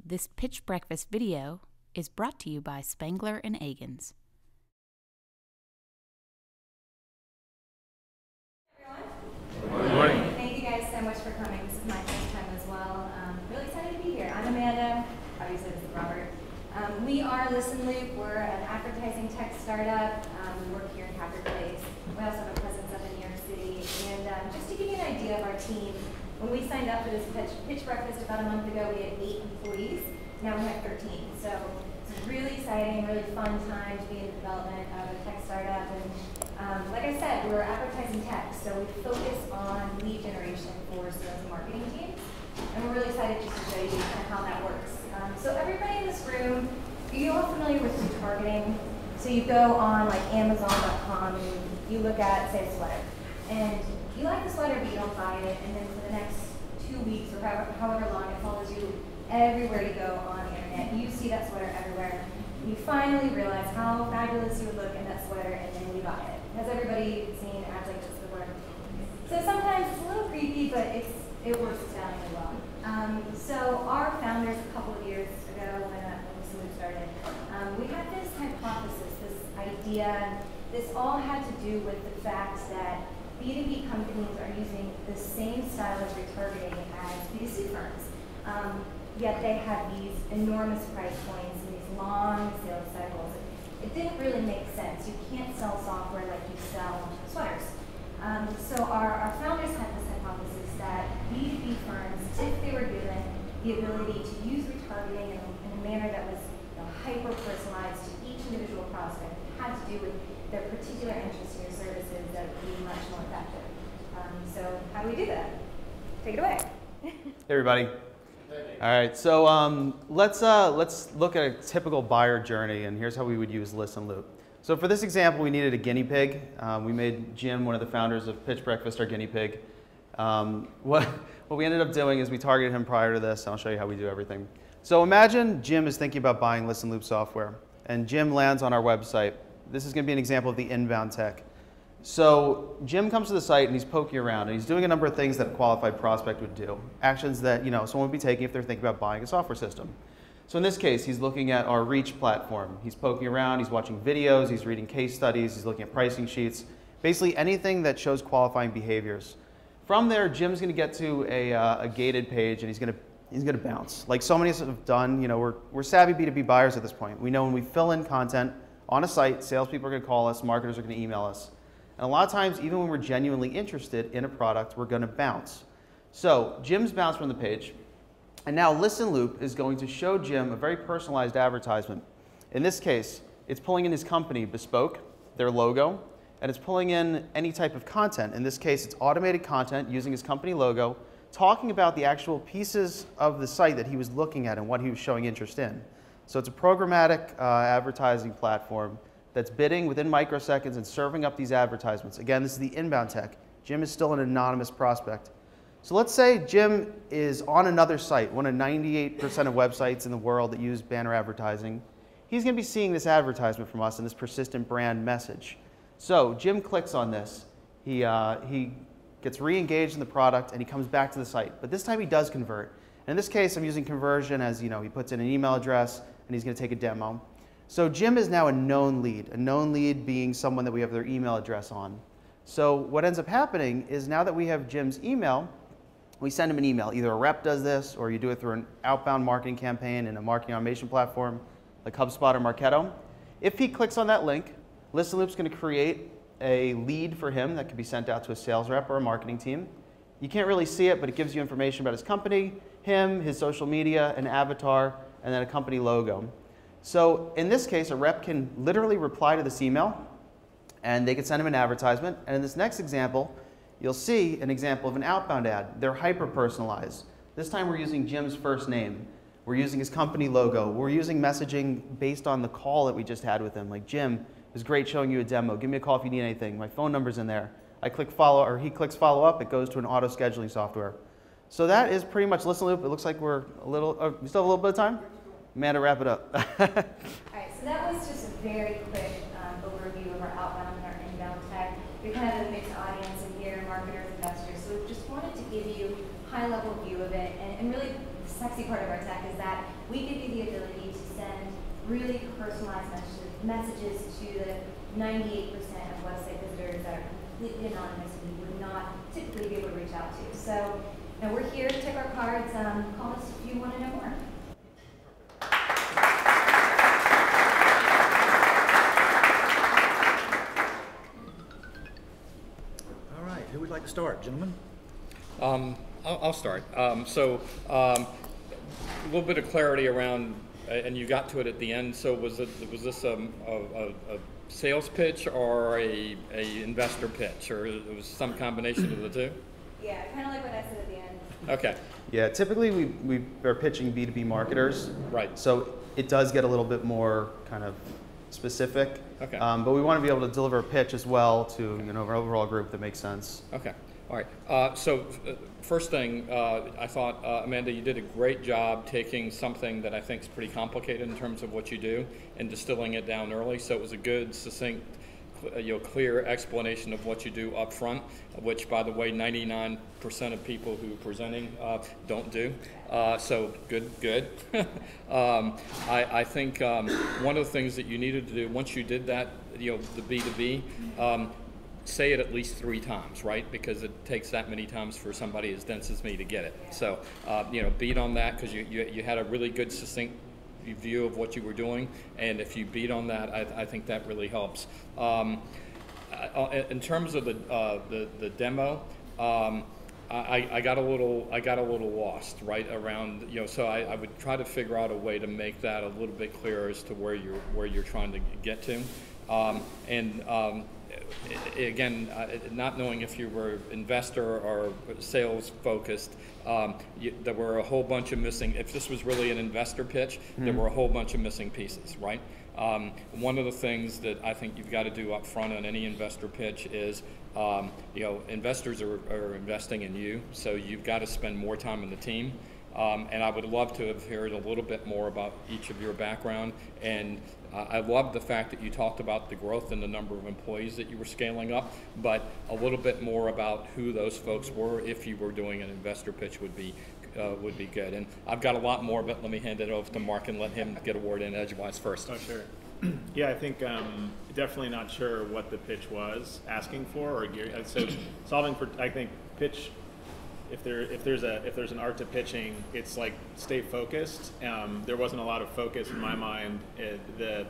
This Pitch Breakfast video is brought to you by Spangler and Agins. Good morning. Thank you guys so much for coming. This is my first time as well. Really excited to be here. I'm Amanda. Obviously, this is Robert. We are ListenLoop. We're an advertising tech startup. We work here in Capitol Place. We also have a presence up in New York City. And just to give you an idea of our team, when we signed up for this pitch breakfast about a month ago, we had 8 employees. Now we have 13. So it's a really exciting, really fun time to be in the development of a tech startup. And like I said, we're advertising tech, so we focus on lead generation for sales and marketing teams. And we're really excited just to show you kind of how that works. So everybody in this room, are you all familiar with retargeting? So you go on like Amazon.com and you look at, say, a sweater. And you like the sweater, but you don't buy it. And then for the next 2 weeks or however long, it follows you everywhere you go on the internet. You see that sweater everywhere. You finally realize how fabulous you would look in that sweater, and then you buy it. Has everybody seen ads like this before? So sometimes it's a little creepy, but it works astoundingly well. So our founders, a couple of years ago, when ListenLoop started, we had this hypothesis, this idea, and this all had to do with the fact that B2B companies are using the same style of retargeting as B2C firms. Yet they have these enormous price points and these long sales cycles. It didn't really make sense. You can't sell software like you sell sweaters. So our founders had this hypothesis that B2B firms, if they were given the ability to use retargeting in a manner that was hyper-personalized to each individual prospect, had to do with their particular interests in your services, that would be much more effective. So how do we do that? Take it away. Hey everybody. All right, so let's look at a typical buyer journey, and here's how we would use ListenLoop. So for this example, we needed a guinea pig. We made Jim, one of the founders of Pitch Breakfast, our guinea pig. What we ended up doing is we targeted him prior to this, and I'll show you how we do everything. So imagine Jim is thinking about buying ListenLoop software, and Jim lands on our website. This is going to be an example of the inbound tech. So Jim comes to the site and he's poking around and he's doing a number of things that a qualified prospect would do. Actions that someone would be taking if they're thinking about buying a software system. So in this case, he's looking at our Reach platform. He's poking around, he's watching videos, he's reading case studies, he's looking at pricing sheets, basically anything that shows qualifying behaviors. From there, Jim's going to get to a gated page and he's going to bounce. Like so many of us have done, we're savvy B2B buyers at this point. We know when we fill in content on a site, salespeople are going to call us, marketers are going to email us. And a lot of times, even when we're genuinely interested in a product, we're going to bounce. So Jim's bounced from the page, and now ListenLoop is going to show Jim a very personalized advertisement. In this case, it's pulling in his company, Bespoke, their logo, and it's pulling in any type of content. In this case, it's automated content using his company logo, talking about the actual pieces of the site that he was looking at and what he was showing interest in. So it's a programmatic advertising platform that's bidding within microseconds and serving up these advertisements. Again, this is the inbound tech. Jim is still an anonymous prospect. So let's say Jim is on another site, one of 98% of websites in the world that use banner advertising. He's going to be seeing this advertisement from us and this persistent brand message. So Jim clicks on this. He gets re-engaged in the product and he comes back to the site. But this time he does convert. And in this case, I'm using conversion as he puts in an email address and he's going to take a demo. So Jim is now a known lead being someone that we have their email address on. So what ends up happening is now that we have Jim's email, we send him an email. Either a rep does this, or you do it through an outbound marketing campaign in a marketing automation platform like HubSpot or Marketo. If he clicks on that link, ListenLoop's going to create a lead for him that can be sent out to a sales rep or a marketing team. You can't really see it, but it gives you information about his company, him, his social media, an avatar, and then a company logo. So in this case, a rep can literally reply to this email and they can send him an advertisement. And in this next example, you'll see an example of an outbound ad. They're hyper-personalized. This time we're using Jim's first name. We're using his company logo. We're using messaging based on the call that we just had with him. Like, Jim, it was great showing you a demo. Give me a call if you need anything. My phone number's in there. I click follow, or he clicks follow up. It goes to an auto scheduling software. So that is pretty much ListenLoop. It looks like we're we still have a little bit of time? Amanda, wrap it up. All right, so that was just a very quick overview of our outbound and our inbound tech. We kind of have a mixed audience in here, marketers, investors, so we just wanted to give you a high-level view of it and really sexy part of our tech is that we give you the ability to send really personalized messages to the 98% of website visitors that are completely anonymous and you would not typically be able to reach out to. So we're here to take our cards. Call us if you want to know more. All right, who would like to start, gentlemen? I'll start. A little bit of clarity around, and you got to it at the end. So was this a sales pitch or a investor pitch, or it was some combination of the two? Yeah, kind of like what I said at the end. Okay. Yeah, typically we are pitching B2B marketers. Right. So it does get a little bit more kind of specific. Okay. But we want to be able to deliver a pitch as well to an overall group that makes sense. Okay. All right. First thing, I thought, Amanda, you did a great job taking something that I think is pretty complicated in terms of what you do and distilling it down early. So it was a good, succinct, clear explanation of what you do up front, which, by the way, 99% of people who are presenting don't do. So good. I think one of the things that you needed to do once you did that, the B2B, say it at least 3 times, right? Because it takes that many times for somebody as dense as me to get it. So, beat on that because you had a really good, succinct view of what you were doing, and if you beat on that, I think that really helps. In terms of the demo, I got a little lost right around, so I would try to figure out a way to make that a little bit clearer as to where you're trying to get to, again, not knowing if you were investor or sales focused, there were a whole bunch of missing. If this was really an investor pitch, there were a whole bunch of missing pieces, right? One of the things that I think you've got to do up front on any investor pitch is, investors are investing in you, so you've got to spend more time in the team. And I would love to have heard a little bit more about each of your background. And I love the fact that you talked about the growth and the number of employees that you were scaling up, but a little bit more about who those folks were if you were doing an investor pitch would be good. And I've got a lot more, but let me hand it over to Mark and let him get a word in edgewise first. Oh, sure. Yeah, I think definitely not sure what the pitch was asking for or gear. So solving for, I think, pitch. If there's an art to pitching, it's like stay focused. There wasn't a lot of focus in my mind. The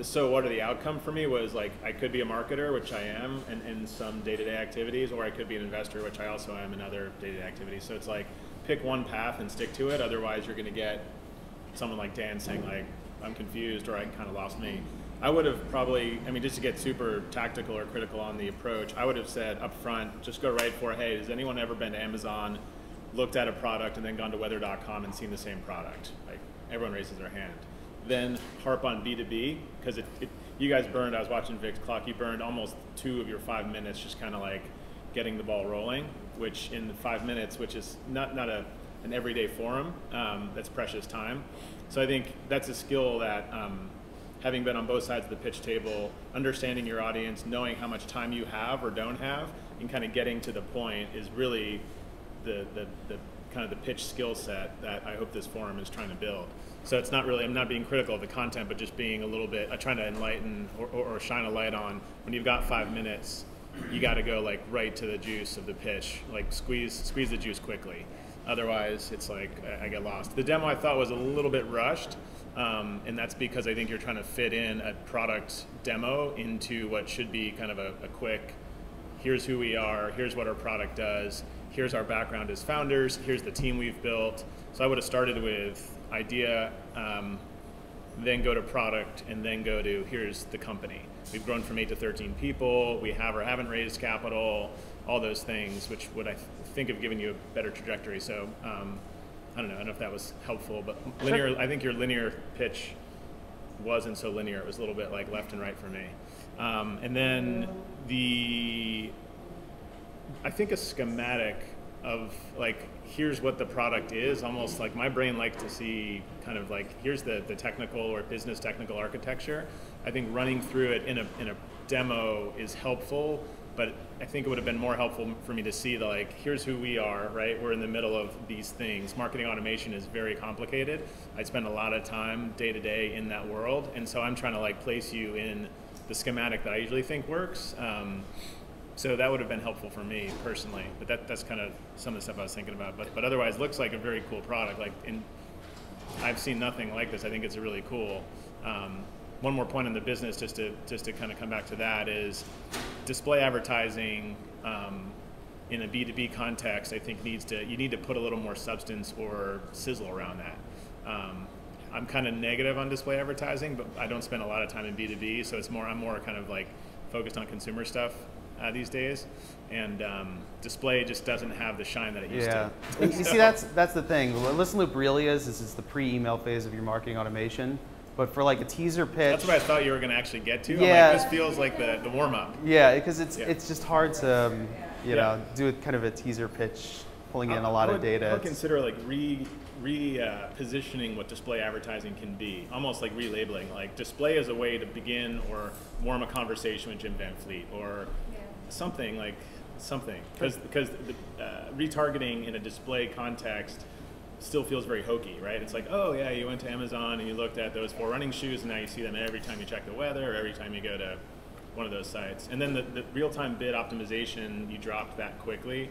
so what are the outcome for me was like I could be a marketer, which I am, in some day-to-day activities, or I could be an investor, which I also am in other day-to-day activities. So it's like pick one path and stick to it. Otherwise, you're going to get someone like Dan saying like I'm confused or I kind of lost me. I would have probably, just to get super tactical or critical on the approach, I would have said up front, just go right for, hey, has anyone ever been to Amazon, looked at a product, and then gone to weather.com and seen the same product? Like, everyone raises their hand. Then harp on B2B, because you guys burned, I was watching Vic's clock, you burned almost 2 of your 5 minutes just kind of like getting the ball rolling, which in the 5 minutes, which is not an everyday forum, that's precious time. So I think that's a skill that, having been on both sides of the pitch table, understanding your audience, knowing how much time you have or don't have, and kind of getting to the point is really the kind of the pitch skill set that I hope this forum is trying to build. So it's not really, I'm not being critical of the content, but just being a little bit, trying to enlighten or shine a light on when you've got 5 minutes, you got to go like right to the juice of the pitch, like squeeze the juice quickly. Otherwise, it's like I get lost. The demo I thought was a little bit rushed. And that's because I think you're trying to fit in a product demo into what should be kind of a quick, here's who we are, here's what our product does, here's our background as founders, here's the team we've built. So I would have started with idea, then go to product, and then go to here's the company. We've grown from 8 to 13 people, we have or haven't raised capital, all those things, which would I think have given you a better trajectory. So I don't know if that was helpful, but linear. I think your linear pitch wasn't so linear. It was a little bit like left and right for me. And then I think a schematic of like, here's what the product is, almost like my brain likes to see kind of like, here's the technical or business technical architecture. I think running through it in a demo is helpful But I think it would have been more helpful for me to see the, like, here's who we are, right? We're in the middle of these things. Marketing automation is very complicated. I spend a lot of time day to day in that world, and so I'm trying to like place you in the schematic that I usually think works. So that would have been helpful for me personally. But that's kind of some of the stuff I was thinking about. But otherwise, looks like a very cool product. Like, I've seen nothing like this. I think it's really cool. One more point on the business, just to kind of come back to that, is display advertising in a B2B context. I think you need to put a little more substance or sizzle around that. I'm kind of negative on display advertising, but I don't spend a lot of time in B2B, so I'm more kind of like focused on consumer stuff these days, and display just doesn't have the shine that it used to. You see, that's the thing. What ListenLoop really is the pre-email phase of your marketing automation. But for like a teaser pitch, that's what I thought you were going to actually get to. Yeah, I'm like, this feels like the warm up. Yeah, because it's just hard to do kind of a teaser pitch, pulling in a lot of data. I would consider like positioning what display advertising can be, almost like relabeling. Like, display as a way to begin or warm a conversation with Jim Van Fleet, or something like because retargeting in a display context still feels very hokey, right? It's like, oh yeah, you went to Amazon and you looked at those 4 running shoes, and now you see them every time you check the weather, or every time you go to one of those sites. And then the real-time bid optimization, you dropped that quickly.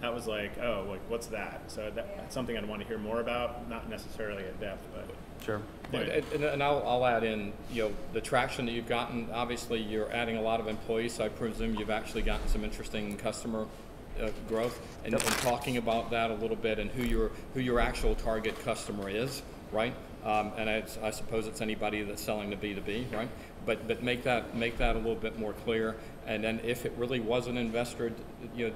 That was like, oh, like, what's that? So that's something I'd want to hear more about, not necessarily at depth, but sure. Anyway. And I'll add in, the traction that you've gotten. Obviously, you're adding a lot of employees, so I presume you've actually gotten some interesting customer growth, and talking about that a little bit, and who your actual target customer is, right? And I suppose it's anybody that's selling to B2B, right? But make that a little bit more clear. And then if it really was an investor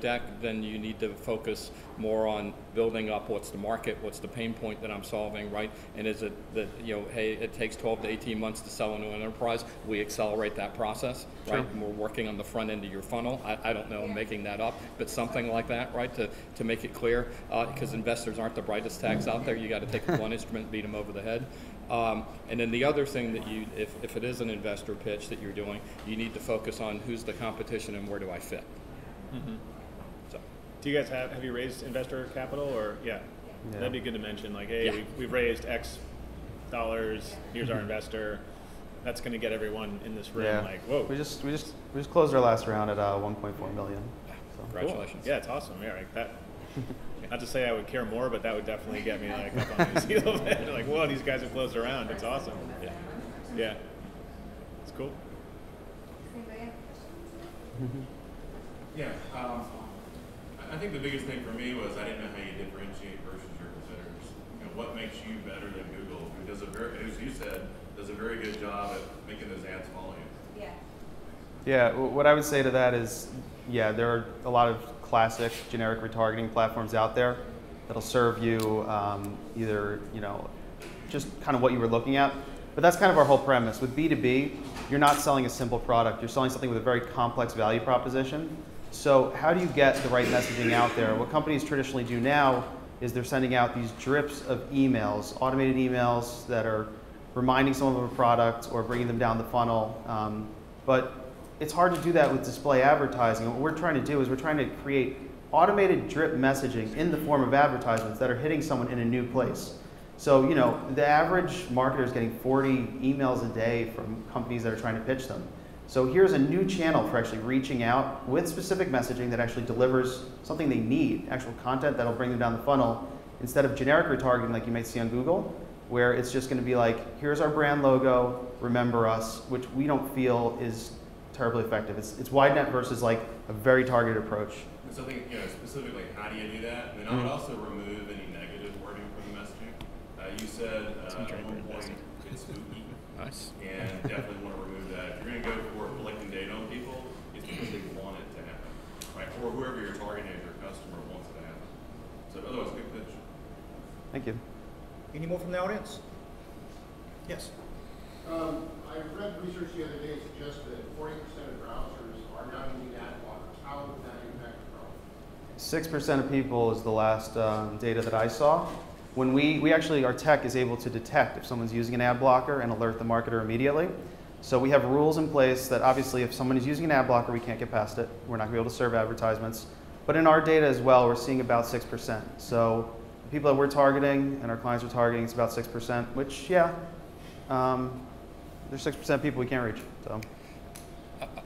deck, then you need to focus more on building up what's the market, what's the pain point that I'm solving, right? And is it that, hey, it takes 12 to 18 months to sell into an enterprise, we accelerate that process, right? Sure. And we're working on the front end of your funnel. I don't know, I'm making that up, but something like that, right? To make it clear, because investors aren't the brightest tags out there. You got to take one instrument, beat them over the head. And then the other thing that if it is an investor pitch that you're doing, you need to focus on who's the competition and where do I fit. So, do you guys have you raised investor capital, or that'd be good to mention, like, hey, we've raised X dollars, here's our investor. That's going to get everyone in this room like, whoa. We just closed our last round at 1.4 million. So. Congratulations. Cool. Yeah, it's awesome. Yeah, like that. Not to say I would care more, but that would definitely get me like up on my seat a little bit. Like, whoa, these guys have closed around. It's awesome. Yeah, it's cool. Yeah, I think the biggest thing for me was I didn't know how you differentiate versus your competitors. What makes you better than Google, who does as you said, does a very good job at making those ads follow you. Yeah, what I would say to that is, there are a lot of classic generic retargeting platforms out there that'll serve you either, just kind of what you were looking at. But that's kind of our whole premise. With B2B, you're not selling a simple product. You're selling something with a very complex value proposition. So how do you get the right messaging out there? What companies traditionally do now is they're sending out these drips of emails, automated emails that are reminding someone of a product or bringing them down the funnel. But it's hard to do that with display advertising. What we're trying to do is we're trying to create automated drip messaging in the form of advertisements that are hitting someone in a new place. So, the average marketer is getting 40 emails a day from companies that are trying to pitch them. So here's a new channel for actually reaching out with specific messaging that actually delivers something they need, actual content that'll bring them down the funnel, instead of generic retargeting like you might see on Google, where it's just going to be like, here's our brand logo, remember us, which we don't feel is terribly effective. It's wide net versus like a very targeted approach. So I think, specifically, how do you do that? And then I would also remove any negative wording from the messaging. You said at one point it's spooky. Nice. And definitely want to remove that. If you're going to go for collecting data on people, it's because they want it to happen, right? Or whoever you're targeting as your customer wants it to happen. So otherwise, good pitch. Thank you. Any more from the audience? Yes. I read research the other day suggests that 40% of browsers are now using ad blockers. How would that impact the problem? 6% of people is the last data that I saw. When we actually, our tech is able to detect if someone's using an ad blocker and alert the marketer immediately. So we have rules in place that obviously if someone is using an ad blocker, we can't get past it. We're not going to be able to serve advertisements. But in our data as well, we're seeing about 6%. So the people that we're targeting and our clients are targeting, it's about 6%, which, yeah, there's 6% of people we can't reach. So.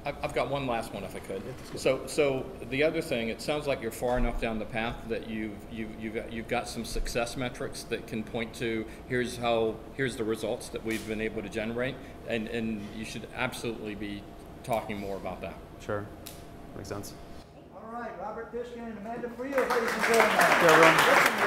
I've got one last one if I could. So the other thing, it sounds like you're far enough down the path that you've got some success metrics that can point to here's the results that we've been able to generate, and you should absolutely be talking more about that. Sure, makes sense. All right, Robert Fishkin and Amanda Friel, ladies and gentlemen. Thank you, everyone.